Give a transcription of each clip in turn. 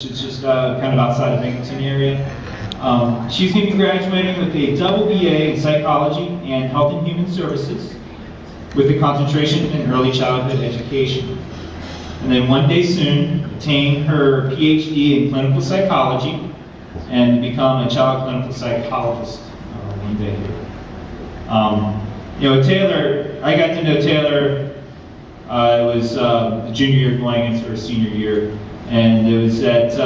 It's just kind of outside of Binghamton area. She's going to be graduating with a double BA in psychology and health and human services with a concentration in early childhood education. And then one day soon, obtain her PhD in clinical psychology and become a child clinical psychologist one day here. Taylor, I got to know Taylor, it was the junior year going into her senior year. And it was at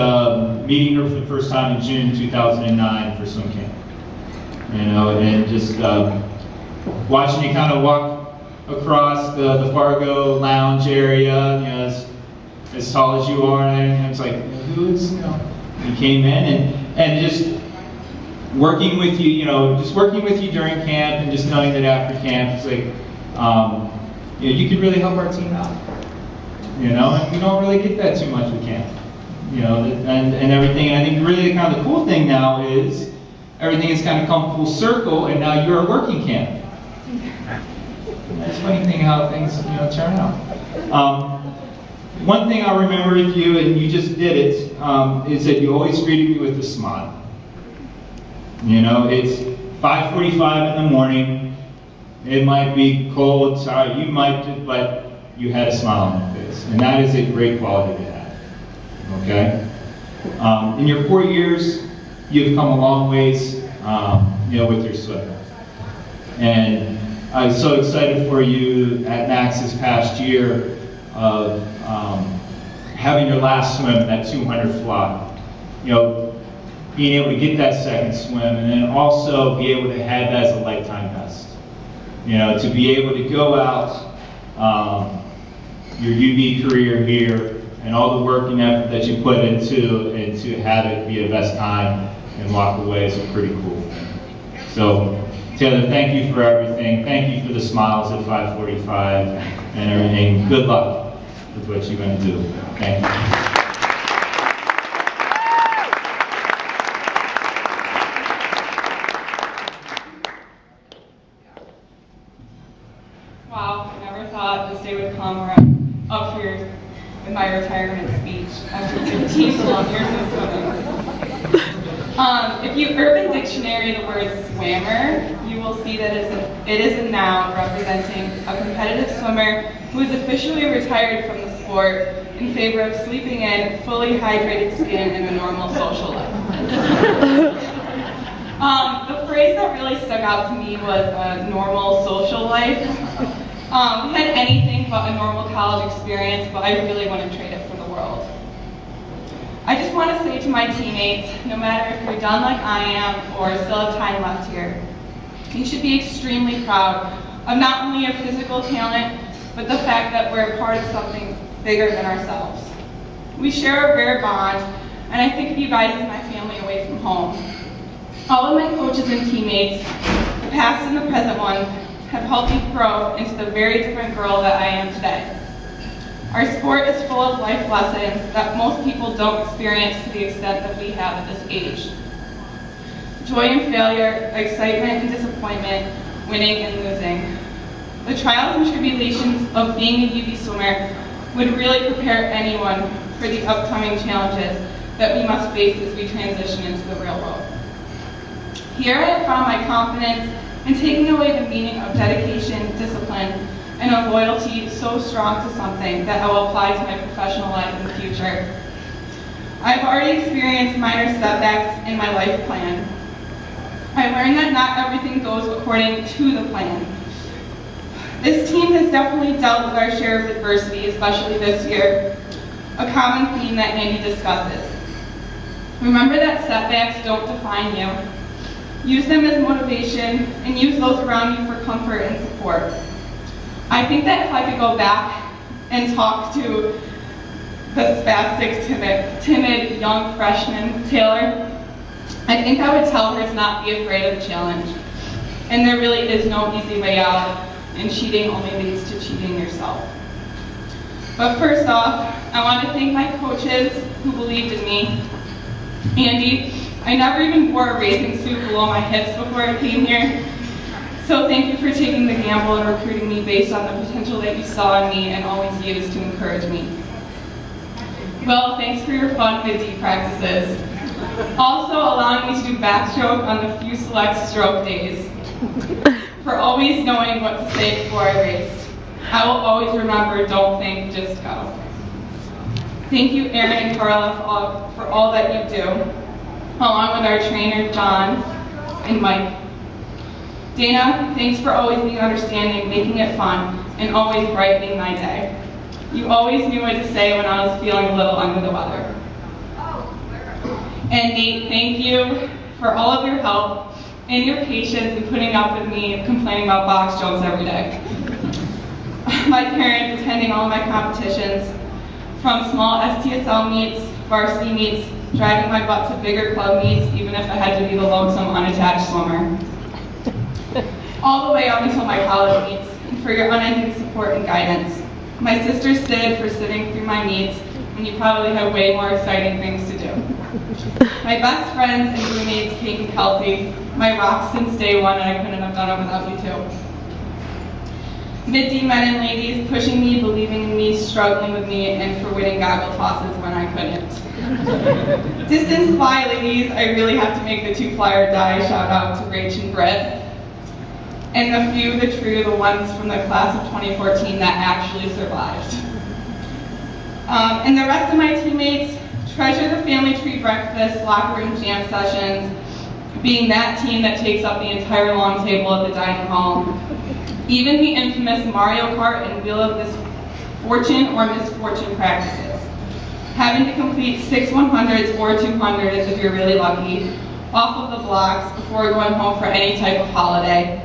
meeting her for the first time in June 2009 for swim camp. And just watching you kind of walk across the Fargo lounge area, as tall as you are, and it's like, who is, you came in and just working with you, just working with you during camp and just knowing that after camp, it's like, you could really help our team out. And we don't really get that too much with camp, and everything. And I think really kind of the cool thing now is everything has kind of come full circle, and now you're a working camp. That's a funny thing how things turn out. One thing I'll remember with you, and you just did it, is that you always greeted me with a smile. It's 5:45 in the morning. It might be cold, tired, but you had a smile on your face, and that is a great quality to have, okay? In your 4 years, you've come a long ways, with your swimming. And I was so excited for you at Max this past year of having your last swim, that 200 fly. Being able to get that second swim, and then also be able to have that as a lifetime best. To be able to go out, your UB career here, and all the work and effort that you put into have it be a best time and walk away is a pretty cool thing. So, Taylor, thank you for everything. Thank you for the smiles at 5:45 and everything. Good luck with what you're going to do. Thank you. Wow, I never thought this day would come where I'm up here with my retirement speech after 15 long years of swimming. If you Urban Dictionary the word swammer, you will see that it is a noun representing a competitive swimmer who is officially retired from the sport in favor of sleeping in fully hydrated skin in a normal social life. The phrase that really stuck out to me was a normal social life. We had anything but a normal college experience, but I really wouldn't trade it for the world. I just want to say to my teammates, no matter if you're done like I am or still have time left here, you should be extremely proud of not only your physical talent, but the fact that we're a part of something bigger than ourselves. We share a rare bond, and I think of you guys as my family away from home. All of my coaches and teammates, the past and the present ones, have helped me grow into the very different girl that I am today. Our sport is full of life lessons that most people don't experience to the extent that we have at this age. Joy and failure, excitement and disappointment, winning and losing. The trials and tribulations of being a UB swimmer would really prepare anyone for the upcoming challenges that we must face as we transition into the real world. Here I have found my confidence in taking away the meaning of dedication, discipline, and a loyalty so strong to something that I will apply to my professional life in the future. I've already experienced minor setbacks in my life plan. I learned that not everything goes according to the plan. This team has definitely dealt with our share of adversity, especially this year, a common theme that Andy discusses. Remember that setbacks don't define you. Use them as motivation and use those around you for comfort and support. I think that if I could go back and talk to the spastic, timid young freshman, Taylor, I think I would tell her to not be afraid of the challenge. And there really is no easy way out, and cheating only leads to cheating yourself. But first off, I want to thank my coaches who believed in me. Andy, I never even wore a racing suit below my hips before I came here. So thank you for taking the gamble and recruiting me based on the potential that you saw in me and always used to encourage me. Well, thanks for your fun mid-D practices. Also allowing me to do backstroke on the few select stroke days. For always knowing what to say before I raced. I will always remember, don't think, just go. Thank you, Erin and Carla, for all that you do, along with our trainer, John and Mike. Dana, thanks for always being understanding, making it fun, and always brightening my day. You always knew what to say when I was feeling a little under the weather. And Nate, thank you for all of your help and your patience in putting up with me complaining about box jumps every day. My parents attending all my competitions, from small STSL meets, varsity meets, driving my butt to bigger club meets, even if I had to be the lonesome unattached swimmer. All the way up until my college meets, and for your unending support and guidance. My sister Sid for sitting through my meets, when you probably have way more exciting things to do. My best friends and roommates, Kate and Kelsey, my rocks since day one, and I couldn't have done it without you too. Mid-D men and ladies, pushing me, believing in me, struggling with me, and for winning goggle tosses when I couldn't. Distance fly ladies, I really have to make the 2 fly or die shout out to Rach and Britt. And the few, the true, the ones from the class of 2014 that actually survived. And the rest of my teammates, treasure the family tree breakfast, locker room jam sessions, being that team that takes up the entire long table at the dining hall. Even the infamous Mario Kart and Wheel of Misfortune or Misfortune practices. Having to complete 6 100s or 200s if you're really lucky, off of the blocks before going home for any type of holiday.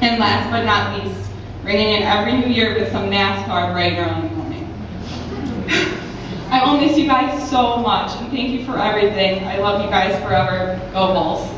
And last but not least, ringing in every new year with some NASCAR bright early in the morning. I will miss you guys so much, and thank you for everything. I love you guys forever. Go Bulls.